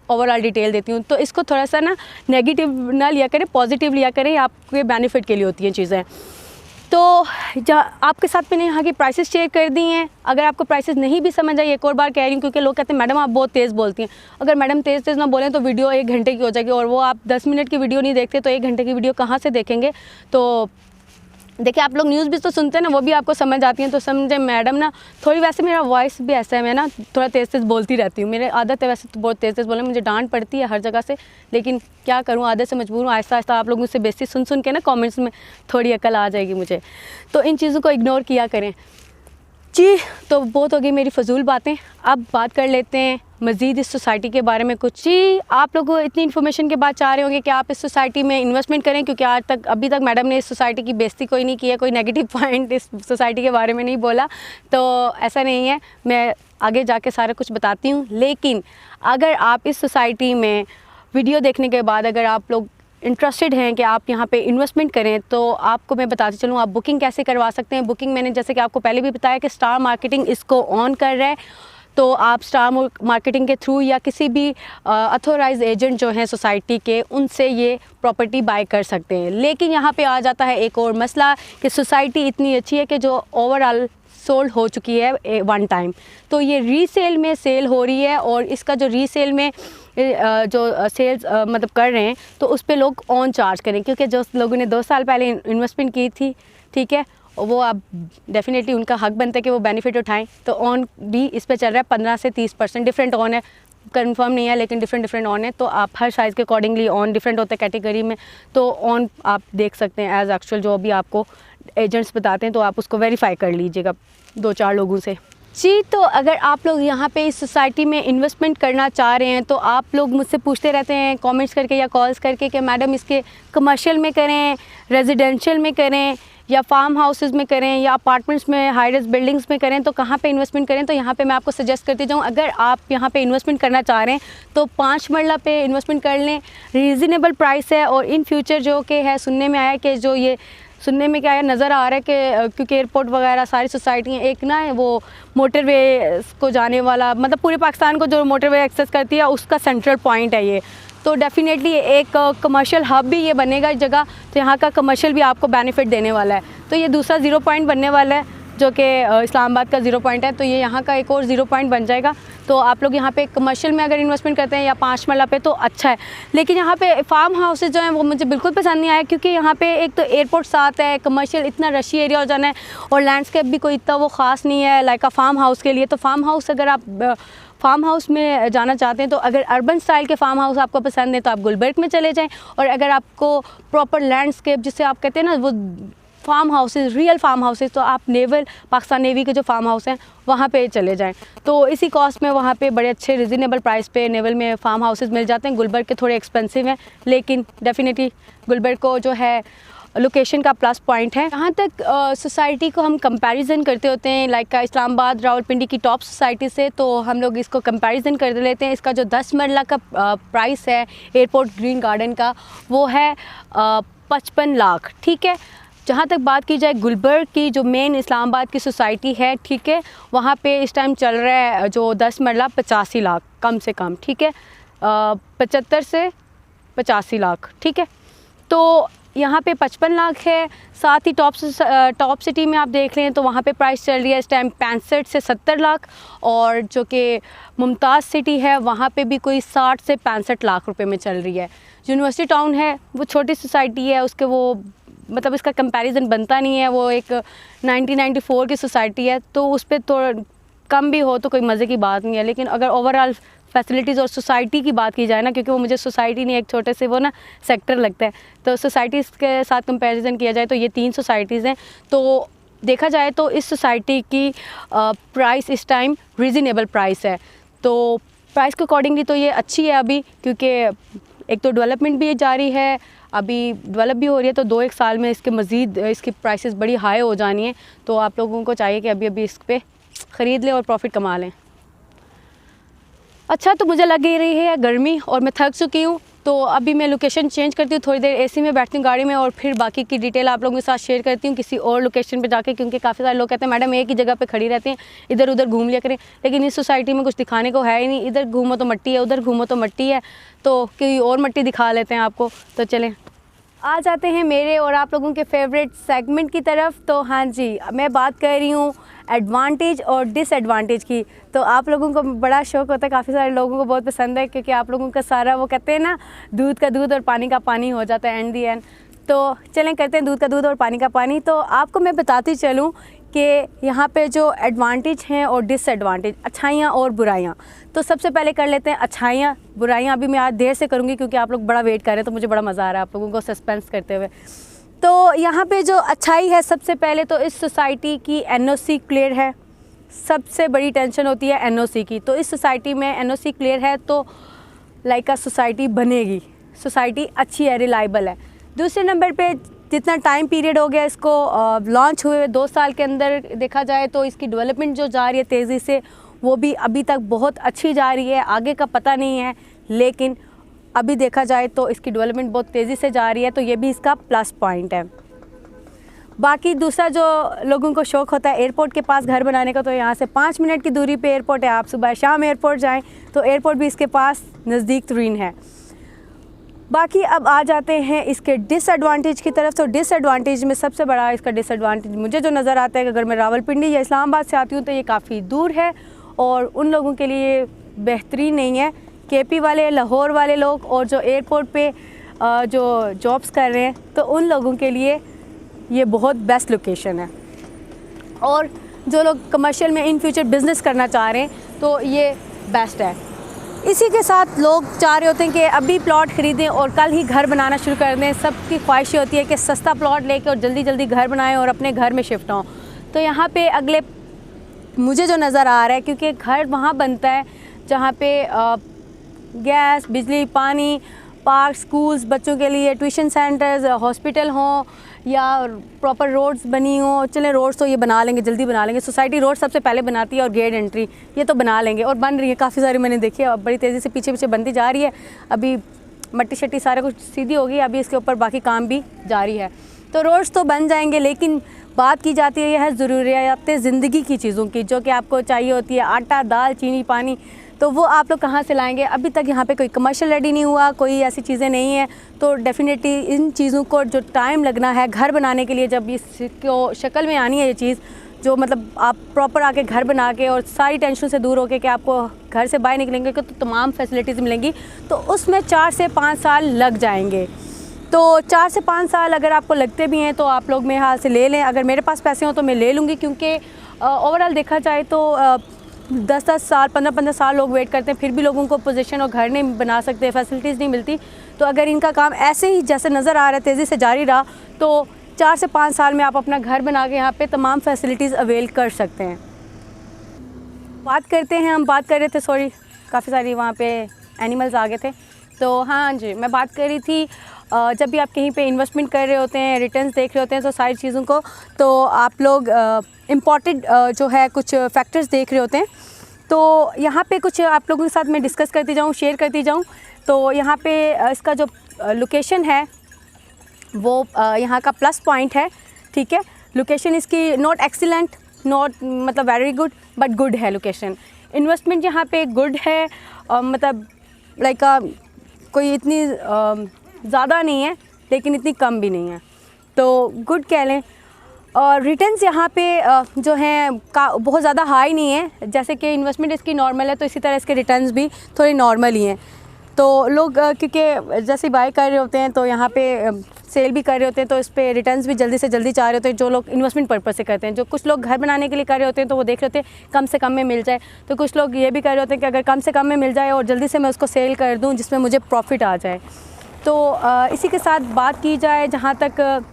ओवरऑल डिटेल देती हूँ। तो इसको थोड़ा सा ना नेगेटिव ना लिया करें, पॉजिटिव लिया करें, आपके बेनिफिट के लिए होती हैं चीज़ें। तो आपके साथ मैंने यहाँ की प्राइसेस शेयर कर दी हैं। अगर आपको प्राइसेस नहीं भी समझ आई, एक और बार कह रही हूँ, क्योंकि लोग कहते हैं मैडम आप बहुत तेज़ बोलती हैं। अगर मैडम तेज़ ना बोलें तो वीडियो 1 घंटे की हो जाएगी, और वो आप 10 मिनट की वीडियो नहीं देखते तो 1 घंटे की वीडियो कहाँ से देखेंगे। तो देखिए आप लोग न्यूज़ भी तो सुनते हैं ना, वो भी आपको समझ आती हैं। तो समझे मैडम ना थोड़ी, वैसे मेरा वॉइस भी ऐसा है, मैं ना थोड़ा तेज़ बोलती रहती हूँ, मेरी आदत है वैसे तो बहुत तेज़ बोलने, मुझे डांट पड़ती है हर जगह से, लेकिन क्या करूँ आदत से मजबूर हूँ। आहिस्ता आहिस्ता आप लोग मुझसे बेइज्जती सुन के ना कमेंट्स में थोड़ी अकल आ जाएगी मुझे। तो इन चीज़ों को इग्नोर किया करें जी। तो बहुत हो गई मेरी फजूल बातें, अब बात कर लेते हैं मज़ीद इस सोसाइटी के बारे में कुछ। जी आप लोग इतनी इन्फॉर्मेशन के बाद चाह रहे होंगे कि आप इस सोसाइटी में इन्वेस्टमेंट करें, क्योंकि अभी तक मैडम ने इस सोसाइटी की बेइज्जती कोई नहीं की है, कोई नेगेटिव पॉइंट इस सोसाइटी के बारे में नहीं बोला। तो ऐसा नहीं है, मैं आगे जाके सारा कुछ बताती हूँ। लेकिन अगर आप इस सोसाइटी में वीडियो देखने के बाद अगर आप लोग इंटरेस्टेड हैं कि आप यहाँ पे इन्वेस्टमेंट करें, तो आपको मैं बताती चलूँ आप बुकिंग कैसे करवा सकते हैं। बुकिंग मैंने जैसे कि आपको पहले भी बताया कि स्टार मार्केटिंग इसको ऑन कर रहा है, तो आप स्टार मार्केटिंग के थ्रू या किसी भी अथोराइज एजेंट जो हैं सोसाइटी के, उनसे ये प्रॉपर्टी बाय कर सकते हैं। लेकिन यहाँ पे आ जाता है एक और मसला कि सोसाइटी इतनी अच्छी है कि जो ओवरऑल सोल्ड हो चुकी है 1 टाइम, तो ये रीसेल में सेल हो रही है। और इसका जो रीसेल में जो सेल्स मतलब कर रहे हैं, तो उस पर लोग ऑन चार्ज करें, क्योंकि जो लोगों ने 2 साल पहले इन्वेस्टमेंट की थी, ठीक है, वो अब डेफिनेटली उनका हक बनता है कि वो बेनिफिट उठाएं। तो ऑन भी इस पे चल रहा है 15 से 30%, डिफरेंट ऑन है, कंफर्म नहीं है, लेकिन डिफरेंट ऑन है। तो आप हर साइज़ के अकॉर्डिंगली ऑन डिफरेंट होता है कैटेगरी में, तो ऑन आप देख सकते हैं एज एक्चुअल जो भी आपको एजेंट्स बताते हैं, तो आप उसको वेरीफाई कर लीजिएगा 2-4 लोगों से जी। तो अगर आप लोग यहाँ पे इस सोसाइटी में इन्वेस्टमेंट करना चाह रहे हैं, तो आप लोग मुझसे पूछते रहते हैं कमेंट्स करके या कॉल्स करके कि मैडम इसके कमर्शियल में करें, रेजिडेंशियल में करें, या फार्म हाउसेस में करें, या अपार्टमेंट्स में, हाई राइज बिल्डिंग्स में करें, तो कहाँ पे इन्वेस्टमेंट करें। तो यहाँ पे मैं आपको सजेस्ट करती जाऊँ, अगर आप यहाँ पे इन्वेस्टमेंट करना चाह रहे हैं तो 5 मरला पे इन्वेस्टमेंट कर लें, रीज़नेबल प्राइस है। और इन फ्यूचर जो कि है सुनने में आया कि जो ये सुनने में क्या है, नज़र आ रहा है कि क्योंकि एयरपोर्ट वगैरह सारी सोसाइटियाँ एक ना है वो मोटरवे को जाने वाला, मतलब पूरे पाकिस्तान को जो मोटरवे एक्सेस करती है उसका सेंट्रल पॉइंट है ये। तो डेफ़िनेटली एक कमर्शियल हब भी ये बनेगा जगह, तो यहाँ का कमर्शियल भी आपको बेनिफिट देने वाला है। तो ये दूसरा ज़ीरो पॉइंट बनने वाला है जो कि इस्लामाबाद का ज़ीरो पॉइंट है, तो ये यहाँ का एक और ज़ीरो पॉइंट बन जाएगा। तो आप लोग यहाँ पे कमर्शियल में अगर इन्वेस्टमेंट करते हैं या 5 मरला पे तो अच्छा है। लेकिन यहाँ पे फार्म हाउसेज जो हैं वो मुझे बिल्कुल पसंद नहीं आया, क्योंकि यहाँ पे एक तो एयरपोर्ट साथ है, कमर्शियल इतना रशी एरिया हो जाना है और लैंडस्केप भी कोई इतना वो ख़ास नहीं है लाइक अ फार्म हाउस के लिए। तो फार्म हाउस अगर आप फार्म हाउस में जाना चाहते हैं तो अगर अर्बन स्टाइल के फार्म हाउस आपको पसंद है तो आप गुलबर्ग में चले जाएं, और अगर आपको प्रॉपर लैंडस्केप जिसे आप कहते हैं ना वो farm houses, real farm houses, तो आप नेवल पाकिस्तान नेवी के जो फार्म हाउस हैं वहाँ पे चले जाएं। तो इसी कॉस्ट में वहाँ पे बड़े अच्छे रिजनेबल प्राइस पे नेवल में फार्म हाउसेज मिल जाते हैं। गुलबर्ग के थोड़े एक्सपेंसिव हैं, लेकिन डेफिनेटली गुलबर्ग को जो है लोकेशन का प्लस पॉइंट है। जहाँ तक सोसाइटी को हम कंपैरिजन करते होते हैं लाइक इस्लामाबाद रावलपिंडी की टॉप सोसाइटी से, तो हम लोग इसको कंपैरिजन कर लेते हैं। इसका जो 10 मरला का प्राइस है एयरपोर्ट ग्रीन गार्डन का वो है 55 लाख, ठीक है। जहाँ तक बात की जाए गुलबर्ग की जो मेन इस्लामाबाद की सोसाइटी है, ठीक है, वहाँ पे इस टाइम चल रहा है जो 10 मरला 85 लाख कम से कम, ठीक है, 75 से 85 लाख, ठीक है। तो यहाँ पे 55 लाख है। साथ ही टॉप सिटी में आप देख लें तो वहाँ पे प्राइस चल रही है इस टाइम 65 से 70 लाख, और जो कि मुमताज़ सिटी है वहाँ पे भी कोई 60 से 65 लाख रुपए में चल रही है। यूनिवर्सिटी टाउन है वो छोटी सोसाइटी है, उसके वो मतलब इसका कंपैरिजन बनता नहीं है, वो एक 1994 की सोसाइटी है, तो उस पर तो कम भी हो तो कोई मज़े की बात नहीं है। लेकिन अगर ओवरऑल फैसिलिटीज़ और सोसाइटी की बात की जाए ना, क्योंकि वो मुझे सोसाइटी नहीं एक छोटे से वो ना सेक्टर लगता है, तो सोसाइटीज़ के साथ कंपैरिजन किया जाए तो ये 3 सोसाइटीज़ हैं। तो देखा जाए तो इस सोसाइटी की प्राइस इस टाइम रीज़नेबल प्राइस है। तो प्राइस के अकॉर्डिंगली तो ये अच्छी है अभी, क्योंकि एक तो डेवलपमेंट भी जारी है, अभी डेवलप भी हो रही है, तो 2-1 साल में इसके मज़ीद इसकी प्राइसेस बड़ी हाई हो जानी है। तो आप लोगों को चाहिए कि अभी इस पर ख़रीद लें और प्रॉफिट कमा लें। अच्छा, तो मुझे लग ही रही है गर्मी और मैं थक चुकी हूँ, तो अभी मैं लोकेशन चेंज करती हूँ, थोड़ी देर एसी में बैठती हूँ गाड़ी में, और फिर बाकी की डिटेल आप लोगों के साथ शेयर करती हूँ किसी और लोकेशन पे जाके, क्योंकि काफ़ी सारे लोग कहते हैं मैडम एक ही जगह पे खड़ी रहती हैं, इधर उधर घूम लिया करें, लेकिन इस सोसाइटी में कुछ दिखाने को है ही नहीं। इधर घूमो तो मट्टी है, उधर घूमो तो मट्टी है, तो कोई और मट्टी दिखा लेते हैं आपको। तो चलें आ जाते हैं मेरे और आप लोगों के फेवरेट सेगमेंट की तरफ। तो हाँ जी, मैं बात कर रही हूँ एडवांटेज और डिसएडवांटेज की। तो आप लोगों को बड़ा शौक़ होता है, काफ़ी सारे लोगों को बहुत पसंद है, क्योंकि आप लोगों का सारा वो कहते हैं ना दूध का दूध और पानी का पानी हो जाता है एंड दी एंड। तो चलें करते हैं दूध का दूध और पानी का पानी। तो आपको मैं बताती चलूँ कि यहाँ पे जो एडवांटेज हैं और डिसएडवांटेज, अच्छाइयाँ और बुराइयाँ। तो सबसे पहले कर लेते हैं अच्छाइयाँ। बुराइयाँ अभी मैं आज देर से करूँगी क्योंकि आप लोग बड़ा वेट कर रहे हैं, तो मुझे बड़ा मज़ा आ रहा है आप लोगों को सस्पेंस करते हुए। तो यहाँ पे जो अच्छाई है, सबसे पहले तो इस सोसाइटी की एनओसी क्लियर है। सबसे बड़ी टेंशन होती है एनओसी की, तो इस सोसाइटी में एनओसी क्लियर है तो लाइक सोसाइटी बनेगी, सोसाइटी अच्छी है, रिलायबल है। दूसरे नंबर पे जितना टाइम पीरियड हो गया इसको लॉन्च हुए 2 साल के अंदर, देखा जाए तो इसकी डेवलपमेंट जो जा रही है तेज़ी से, वो भी अभी तक बहुत अच्छी जा रही है। आगे का पता नहीं है, लेकिन अभी देखा जाए तो इसकी डेवलपमेंट बहुत तेज़ी से जा रही है, तो ये भी इसका प्लस पॉइंट है। बाकी दूसरा जो लोगों को शौक़ होता है एयरपोर्ट के पास घर बनाने का, तो यहाँ से 5 मिनट की दूरी पे एयरपोर्ट है। आप सुबह शाम एयरपोर्ट जाएं तो एयरपोर्ट भी इसके पास नज़दीक तरीन है। बाकी अब आ जाते हैं इसके डिसएडवांटेज की तरफ। तो डिसएडवांटेज में सबसे बड़ा इसका डिसएडवांटेज मुझे जो नज़र आता है कि अगर मैं रावलपिंडी या इस्लामाबाद से आती हूँ तो ये काफ़ी दूर है और उन लोगों के लिए बेहतरीन नहीं है। केपी वाले, लाहौर वाले लोग और जो एयरपोर्ट पे जो जॉब्स कर रहे हैं, तो उन लोगों के लिए ये बहुत बेस्ट लोकेशन है। और जो लोग कमर्शियल में इन फ्यूचर बिज़नेस करना चाह रहे हैं तो ये बेस्ट है। इसी के साथ लोग चाह रहे होते हैं कि अभी प्लॉट ख़रीदें और कल ही घर बनाना शुरू कर दें। सबकी ख्वाहिश होती है कि सस्ता प्लॉट लेके और जल्दी जल्दी घर बनाएं और अपने घर में शिफ्ट हों। तो यहाँ पे अगले मुझे जो नज़र आ रहा है, क्योंकि घर वहाँ बनता है जहाँ पे गैस, बिजली, पानी, पार्क, स्कूल्स, बच्चों के लिए ट्यूशन सेंटर्स, हॉस्पिटल हों या प्रॉपर रोड्स बनी हो। चलें रोड्स तो ये बना लेंगे, जल्दी बना लेंगे। सोसाइटी रोड सबसे पहले बनाती है और गेट एंट्री ये तो बना लेंगे, और बन रही है काफ़ी सारी, मैंने देखी है बड़ी तेज़ी से पीछे पीछे बनती जा रही है। अभी मट्टी शट्टी सारा कुछ सीधी होगी, अभी इसके ऊपर बाकी काम भी जारी है। तो रोड्स तो बन जाएंगे, लेकिन बात की जाती है यह ज़रूरियात ज़िंदगी की चीज़ों की, जो कि आपको चाहिए होती है, आटा, दाल, चीनी, पानी, तो वो आप लोग कहाँ से लाएंगे? अभी तक यहाँ पे कोई कमर्शियल रेडी नहीं हुआ, कोई ऐसी चीज़ें नहीं है। तो डेफिनेटली इन चीज़ों को जो टाइम लगना है घर बनाने के लिए, जब इसको शक्ल में आनी है ये चीज़, जो मतलब आप प्रॉपर आके घर बना के और सारी टेंशन से दूर होके कि आपको घर से बाहर निकलेंगे तो तमाम फैसिलिटीज़ मिलेंगी, तो उसमें 4 से 5 साल लग जाएंगे। तो 4 से 5 साल अगर आपको लगते भी हैं तो आप लोग मेरे हाथ से ले लें। अगर मेरे पास पैसे हों तो मैं ले लूँगी, क्योंकि ओवरऑल देखा जाए तो 10-10 साल, 15-15 साल लोग वेट करते हैं, फिर भी लोगों को पोजीशन और घर नहीं बना सकते, फैसिलिटीज़ नहीं मिलती। तो अगर इनका काम ऐसे ही जैसे नज़र आ रहा है तेज़ी से जारी रहा, तो 4 से 5 साल में आप अपना घर बना के यहाँ पे तमाम फैसिलिटीज़ अवेल कर सकते हैं। बात करते हैं, हम बात कर रहे थे, सॉरी काफ़ी सारी वहाँ पे एनिमल्स आ गए थे। तो हाँ जी, मैं बात कर रही थी जब भी आप कहीं पे इन्वेस्टमेंट कर रहे होते हैं, रिटर्न्स देख रहे होते हैं, तो सारी चीज़ों को तो आप लोग इम्पॉर्टेंट जो है कुछ फैक्टर्स देख रहे होते हैं। तो यहाँ पे कुछ आप लोगों के साथ मैं डिस्कस करती जाऊँ, शेयर करती जाऊँ। तो यहाँ पे इसका जो लोकेशन है वो यहाँ का प्लस पॉइंट है, ठीक है। लोकेशन इसकी नॉट एक्सीलेंट, नॉट मतलब वेरी गुड, बट गुड है लोकेशन। इन्वेस्टमेंट यहाँ पे गुड है, मतलब लाइक कोई इतनी ज़्यादा नहीं है लेकिन इतनी कम भी नहीं है, तो गुड कह लें। और रिटर्न्स यहाँ पे जो हैं बहुत ज़्यादा हाई नहीं है, जैसे कि इन्वेस्टमेंट इसकी नॉर्मल है तो इसी तरह इसके रिटर्न्स भी थोड़े नॉर्मल ही हैं। तो लोग क्योंकि जैसे बाय कर रहे होते हैं तो यहाँ पे सेल भी कर रहे होते हैं, तो इस पर रिटर्न्स भी जल्दी से जल्दी चाह रहे होते हैं, जो लोग इन्वेस्टमेंट पर्पज़ से करते हैं। जो कुछ लोग घर बनाने के लिए कर रहे होते हैं तो वो देख रहे होते हैं कम से कम में मिल जाए, तो कुछ लोग ये भी कर रहे होते हैं कि अगर कम से कम में मिल जाए और जल्दी से मैं उसको सेल कर दूँ जिसमें मुझे प्रॉफिट आ जाए। तो इसी के साथ बात की जाए, जहाँ तक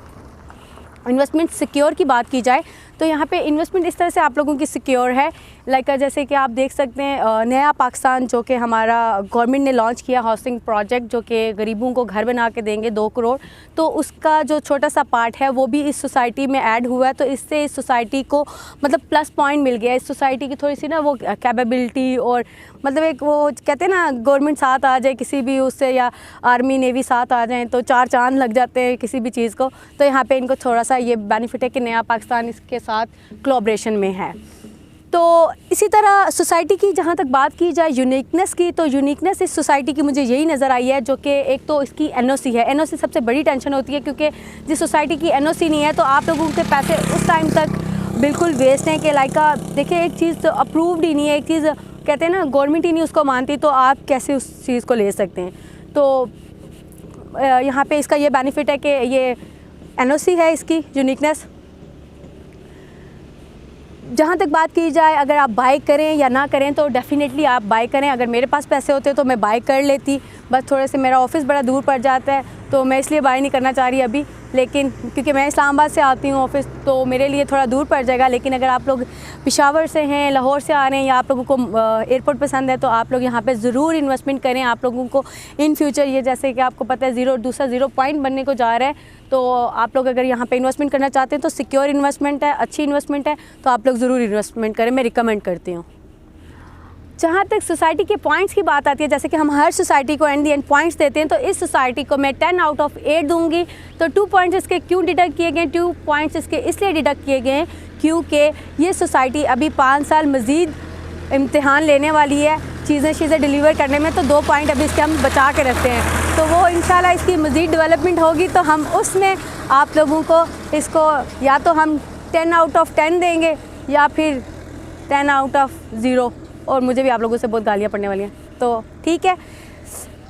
इन्वेस्टमेंट सिक्योर की बात की जाए, तो यहाँ पे इन्वेस्टमेंट इस तरह से आप लोगों की सिक्योर है, लाइक जैसे कि आप देख सकते हैं नया पाकिस्तान जो कि हमारा गवर्नमेंट ने लॉन्च किया हाउसिंग प्रोजेक्ट, जो कि गरीबों को घर बना के देंगे 2 करोड़, तो उसका जो छोटा सा पार्ट है वो भी इस सोसाइटी में ऐड हुआ है। तो इससे इस सोसाइटी को मतलब प्लस पॉइंट मिल गया, इस सोसाइटी की थोड़ी सी ना वो कैपेबिलिटी, और मतलब एक वो कहते हैं ना गवर्नमेंट साथ आ जाए किसी भी उससे, या आर्मी नेवी साथ आ जाएँ तो 4 चांद लग जाते हैं किसी भी चीज़ को। तो यहाँ पे इनको थोड़ा सा ये बेनिफिट है कि नया पाकिस्तान इसके साथ कोलैबोरेशन में है। तो इसी तरह सोसाइटी की जहाँ तक बात की जाए यूनिकनेस की, तो यूनिकनेस इस सोसाइटी की मुझे यही नज़र आई है, जो कि एक तो इसकी एनओसी है। एनओसी सबसे बड़ी टेंशन होती है, क्योंकि जिस सोसाइटी की एनओसी नहीं है तो आप लोगों के पैसे उस टाइम तक बिल्कुल वेस्ट हैं कि लाइक देखिए एक चीज़ तो अप्रूव्ड ही नहीं है, एक चीज़ कहते हैं ना गवर्नमेंट ही नहीं उसको मानती, तो आप कैसे उस चीज़ को ले सकते हैं। तो यहाँ पे इसका ये बेनिफिट है कि ये एनओसी है इसकी यूनिकनेस। जहाँ तक बात की जाए अगर आप बाय करें या ना करें, तो डेफ़िनेटली आप बाय करें। अगर मेरे पास पैसे होते तो मैं बाय कर लेती, बस थोड़े से मेरा ऑफ़िस बड़ा दूर पड़ जाता है तो मैं इसलिए बाय नहीं करना चाह रही अभी। लेकिन क्योंकि मैं इस्लामाबाद से आती हूँ ऑफ़िस, तो मेरे लिए थोड़ा दूर पड़ जाएगा। लेकिन अगर आप लोग पेशावर से हैं, लाहौर से आ रहे हैं, या आप लोगों को एयरपोर्ट पसंद है, तो आप लोग यहाँ पे ज़रूर इन्वेस्टमेंट करें। आप लोगों को इन फ्यूचर ये जैसे कि आपको पता है दूसरा ज़ीरो पॉइंट बनने को जा रहा है, तो आप लोग अगर यहाँ पे इन्वेस्टमेंट करना चाहते हैं तो सिक्योर इन्वेस्टमेंट है, अच्छी इन्वेस्टमेंट है, तो आप लोग ज़रूर इन्वेस्टमेंट करें, मैं रिकमेंड करती हूँ। जहाँ तक सोसाइटी के पॉइंट्स की बात आती है, जैसे कि हम हर सोसाइटी को एंड दी एंड पॉइंट्स देते हैं, तो इस सोसाइटी को मैं 10 आउट ऑफ 8 दूंगी। तो 2 पॉइंट्स इसके क्यों डिडक्ट किए गए? 2 पॉइंट्स इसके इसलिए डिडक्ट किए गए हैं क्योंकि ये सोसाइटी अभी 5 साल मज़ीद इम्तिहान लेने वाली है चीज़ें डिलीवर करने में, तो 2 पॉइंट अभी इसके हम बचा के रखते हैं। तो वो इंशाल्लाह इसकी मज़ीद डेवलपमेंट होगी तो हम उसमें आप लोगों को इसको या तो हम 10 आउट ऑफ 10 देंगे या फिर 10 आउट ऑफ 0, और मुझे भी आप लोगों से बहुत गालियाँ पड़ने वाली हैं। तो ठीक है,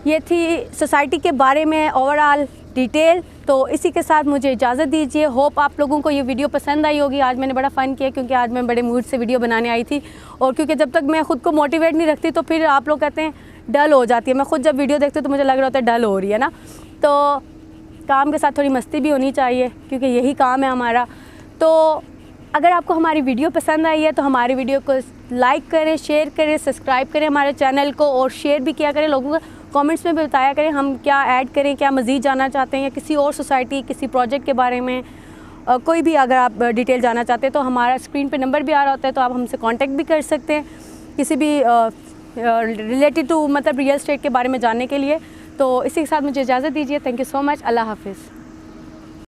ये थी सोसाइटी के बारे में ओवरऑल डिटेल। तो इसी के साथ मुझे इजाज़त दीजिए। होप आप लोगों को ये वीडियो पसंद आई होगी। आज मैंने बड़ा फ़न किया क्योंकि आज मैं बड़े मूड से वीडियो बनाने आई थी, और क्योंकि जब तक मैं ख़ुद को मोटिवेट नहीं रखती तो फिर आप लोग कहते हैं डल हो जाती है। मैं ख़ुद जब वीडियो देखती हूँ तो मुझे लग रहा होता है डल हो रही है ना। तो काम के साथ थोड़ी मस्ती भी होनी चाहिए क्योंकि यही काम है हमारा। तो अगर आपको हमारी वीडियो पसंद आई है तो हमारी वीडियो को लाइक करें, शेयर करें, सब्सक्राइब करें हमारे चैनल को, और शेयर भी किया करें। लोगों को कमेंट्स में भी बताया करें हम क्या ऐड करें, क्या मज़ीद जानना चाहते हैं, या किसी और सोसाइटी, किसी प्रोजेक्ट के बारे में कोई भी अगर आप डिटेल जानना चाहते हैं तो हमारा स्क्रीन पे नंबर भी आ रहा होता है, तो आप हमसे कांटेक्ट भी कर सकते हैं किसी भी रिलेटेड टू मतलब रियल एस्टेट के बारे में जानने के लिए। तो इसी के साथ मुझे इजाज़त दीजिए। Thank you so much. अल्लाह हाफिज़।